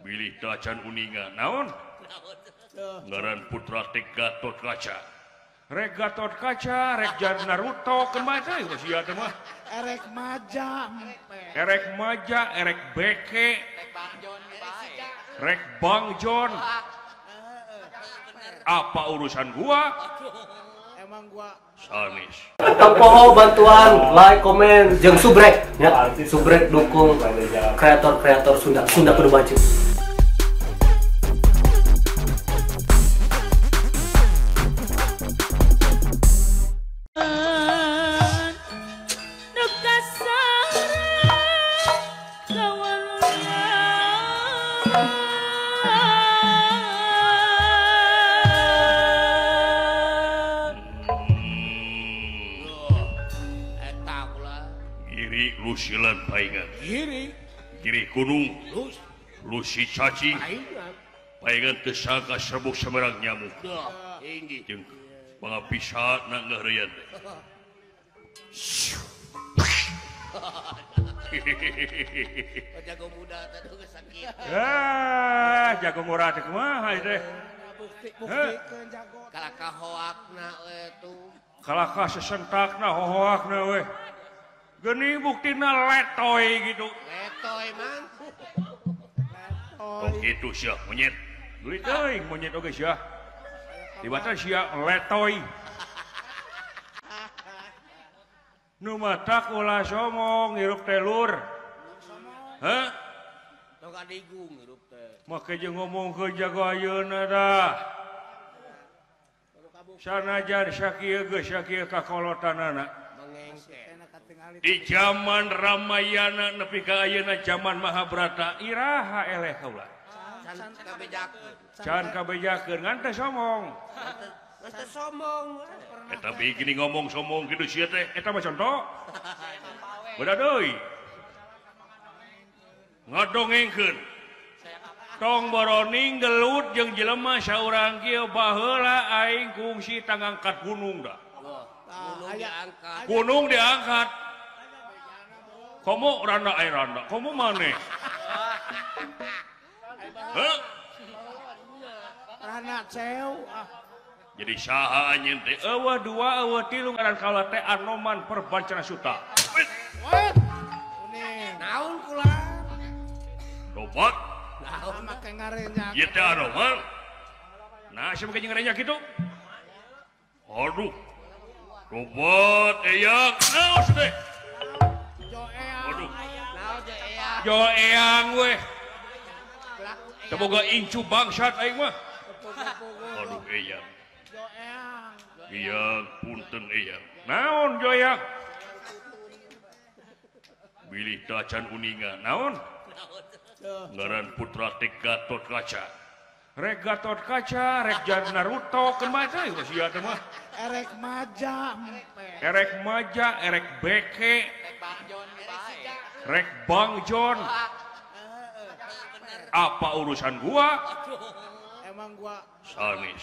Bilih Dacan Uninga naon ngaran putra Gatot Kaca rek Gatot Kaca rek jar Naruto kemana itu sia teh mah erek maja erek beke rek Bang John apa urusan gua emang gua sanis Tempoho bantuan like, komen, jeung subrek ya. Subrek dukung kreator-kreator Sunda Kudu Baju. Lusilan paingan giri gunung lusi cacing paingan tersangka serbuk semerang nyamuk jeung pangapisat na ngeureun jago muda tadi sakit jago murah teh kumaha ieu teh bukti jago kalaka hoakna itu kalaka sesentakna hohoakna we geni buktina letoy gitu letoy man oh gitu sia monyet duit euy monyet oge sia tibatan sia letoy nu matak ulah somong hirup telur heh tong kadigung hirup teh make jeung ngomong ke jago ayeuna dah sanajan sakieu geus sakieu kakolotanana mengengke di zaman Ramayana nepi ka ayeuna zaman Mahabharata iraha eleh kaula can kabejakeun ngan teh somong teu sombong eta gini ngomong somong kitu sia teh eta mah contoh beda deui ngadongengkeun tong boroning gelut jeung jelema saurang kieu baheula aing kungsi tangangkat gunung dah gunung diangkat komo randa komo maneh rana ceu jadi saha anjeun teh eueuh dua eueuh tilu ngaran kaula teh Anoman Perbancana Suta naon kula dobat naon make ngarenya ieu teh Anoman nah sia make ngarenya kitu aduh dobat eyang naos teh Jo eyang weh teboga incu bangsat aing mah aduh eyang eyang punten eyang naon jo eyang bilih Dacan Uninga naon ngaran putra Gatot Kaca rek Gatot Kaca rek jar Naruto kemana itu sia teh mah erek maja erek beke rek Bang John apa urusan gua emang gua sanis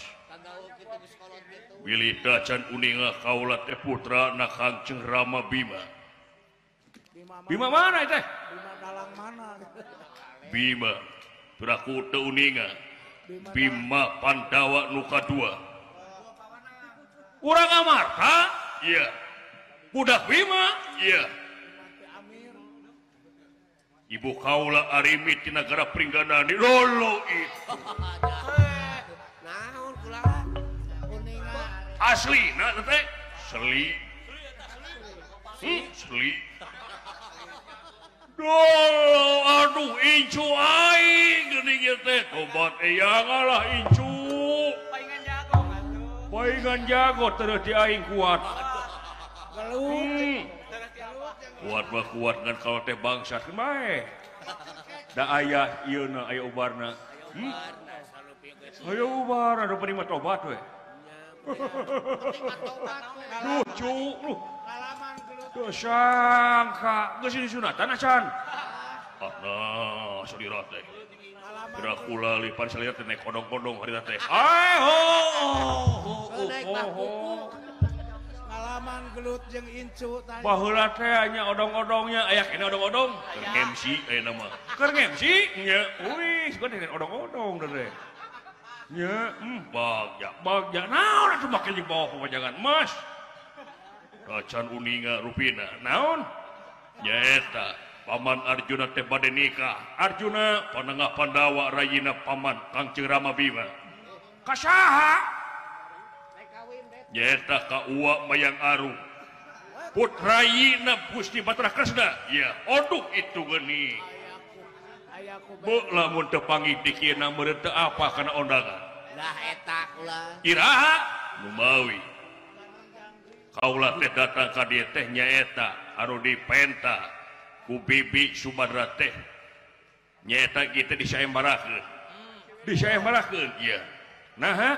bilih Dacan Uninga kaula teh putra na Kangjeng Rama Bima Bima mana teh Bima dalang mana Bima piraku teu Uninga Bima Pandawa nu kadua urang Amarta iya budak Bima iya ibu kaula arimit di negara Pringgana di Lolo itu naon kula asli nah teh seli seli aduh incu aing geuning ieu teh tobat eyang lah incu paingan jago terus di aing kuat kuat mah kuat ngan kalau teh bangsat bae da aya ieuna aya ubarna aya ubar anu penima tobat we lucu lu teu sangka geus disunatan acan nah salira teh Dracula lipan salira teh naik kodong-kodong harita teh ngalaman gelut jeung incu tadi baheula teh nya odong-odongnya aya kene odong-odong MC aya nama Keur ngemsi nya. Wih, suka dengan odong-odong deh. Nya, bagja. Naon atuh make jeung bawa papajangan emas. Kacan uninga rupina. Naon? Nyaeta Paman Arjuna teh bade nikah. Arjuna panengah Pandawa rayina paman Kangceng Rama Bima. Kasaha? Nyaeta ka Uwa Mayang Arum. Putrayina Gusti Bathara Kresna. Ya, oduk itu geuning. Beuh lamun teu panggih dikieuna meureun teu apa kana ondangan. Lah eta ulah. Iraha nu mawi. Kaula teh datang ka dieu teh nyaeta anu dipenta ku Bibi Subadra teh. Nyaeta kitu disayembarakeun. Disayembarakeun ieu. Naha?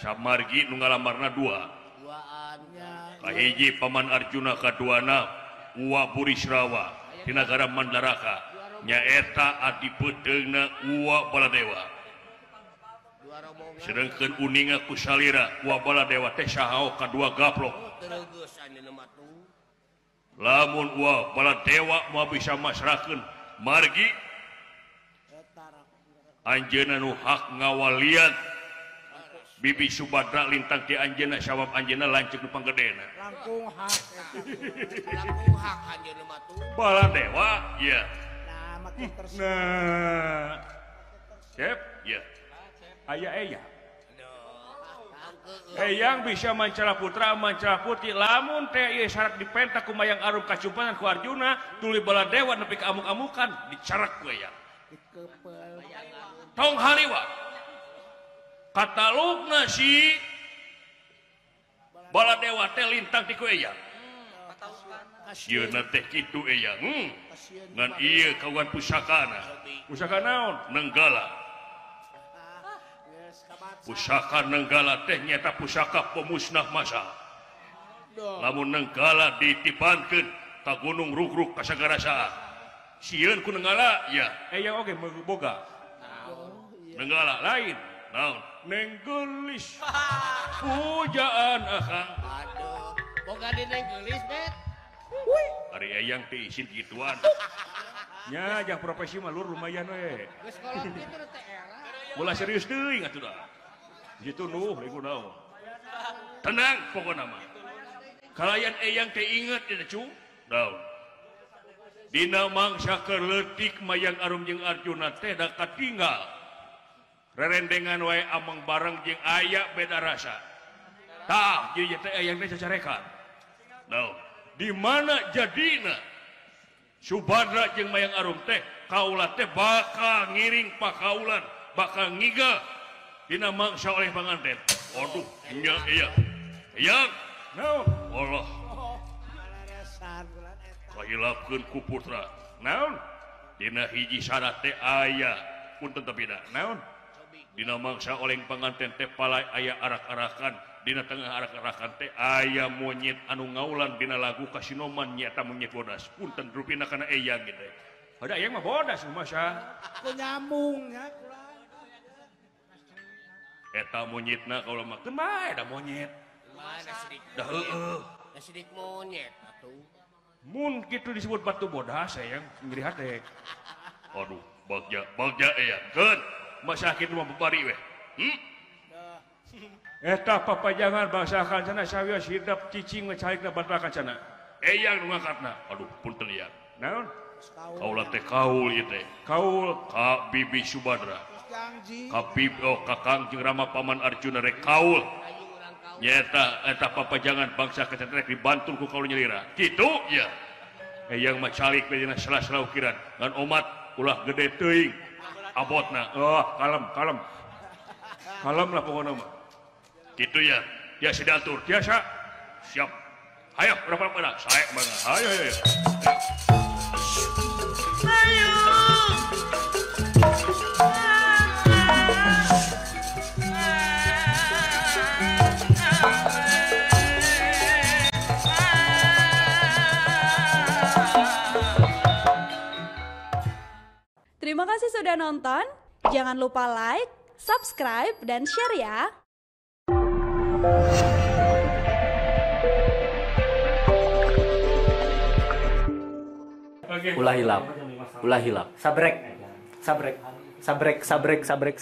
Samargi nu ngalamarna 2. Duaan. Kahiji Paman Arjuna, kaduana Uwa Burisrawa di nagara Mandaraka. Nyaeta adipeteungna Uwa Baladewa. Sedangkan uninga ku salira Uwa Baladewa teh sahao kadua gaplok. Tereugeus anjeunna mah tuh. Lamun Uwa Baladewa moal bisa masrakeun margi anjeunna nu hak ngawalian Bibi Subadra lintang ti anjeunna sabab anjeunna lanceuk nu panggedena. Langkung hak. Langkung hak anjeunna mah tuh. Baladewa ya. Nah, makin terus. Nah. Cep, ya. Aya eyang. Eyang bisa mancara putra, mancara putri. Lamun teh ieu syarat dipenta ku Mayang Arum kacumpanan ku Arjuna, tuluy Baladewa nepi ka amuk-amukan dicarak ku eyang. Dikepel. Tong haliwa. Katalugna si Baladewa teh lintang ti ku eyang. Sieuna teh kitu eyang. Ngan ieu kawan pusakana. Pusaka naon? Nenggala. Pusaka Nenggala teh nyata pusaka pemusnah masa. Lamun Nenggala ditipankeun ka Gunung Rugruk kasagarasaan. Sieun ku Nenggala ya, eyang oge boga. Nenggala lain. Naon? Nenggelis. Pujaan akang. Aduh, boga di nenggelis bet. Ari eyang teh isin gituan. Nya jang profesi mah lur lumayan we. Geus kolot kitu teh era. Bola serius teuing atuh dah. Gitu nuh iku naon. Tenang pokona mah. Kalayan eyang teh inget ya cu. Daun. Dina mangsa keur leutik Mayang Arum jeung Arjuna teh da katinggal. Rerendengan wae amang bareng jeung aya beda rasa. Tah jadi teh eyang teh cacarekan. Daun. Di mana jadina Subadra jeung Mayang Arum teh kaula teh bakal ngiring pakaulan, bakal ngiga dina mangsa oleh panganten. Aduh, nya iya. Eyang, naon? Allah. Kahilapkeun ku putra. Naon? Dina hiji syarat teh aya punten tepina. Naon? Dina mangsa oleh panganten teh palai aya arak-arakan. Dina tengah arak-arakan teh aya monyet anu ngaulan dina lagu kasinoman nyata monyet bodas. Punten rupina kana eyang gitu. Ada eyang mah bodas masa. Aku nyambungnya. Eta monyetna kalau makan mah ada monyet. Mana sidik. Dah heueuh. Da sidik monyet atuh. Mun kitu disebut batu bodas sayang ngeri hate. Aduh, bagja eyang. Keun, masa kitu mah bebari we. Eta papajangan bangsa kancana sawios hidap cicing mecaikna Bathara Kancana. Eyang nu ngangkatna. Aduh, punten ya. Naon? Kaula teh kaul ieu teh. Kaul ka Bibi Subadra. Janji. Ka Kangceng Rama Paman Arjuna rek kaul. Nyata eta papajangan bangsa Kancana rek dibantu ku kaul nyelira. Kitu ya. Eyang mah calik we dina sela-sela ukiran. Ngan omat ulah gede teuing. Abotna. Kalem. Kalem lah pokona mah. Gitu ya, dia sedatur, biasa, siap. Ayo, berapa pada? Saya banget. Ayo. Ayo. Terima kasih sudah nonton. Jangan lupa like, subscribe, dan share ya. Ulah hilap, sabrek. Sabrek.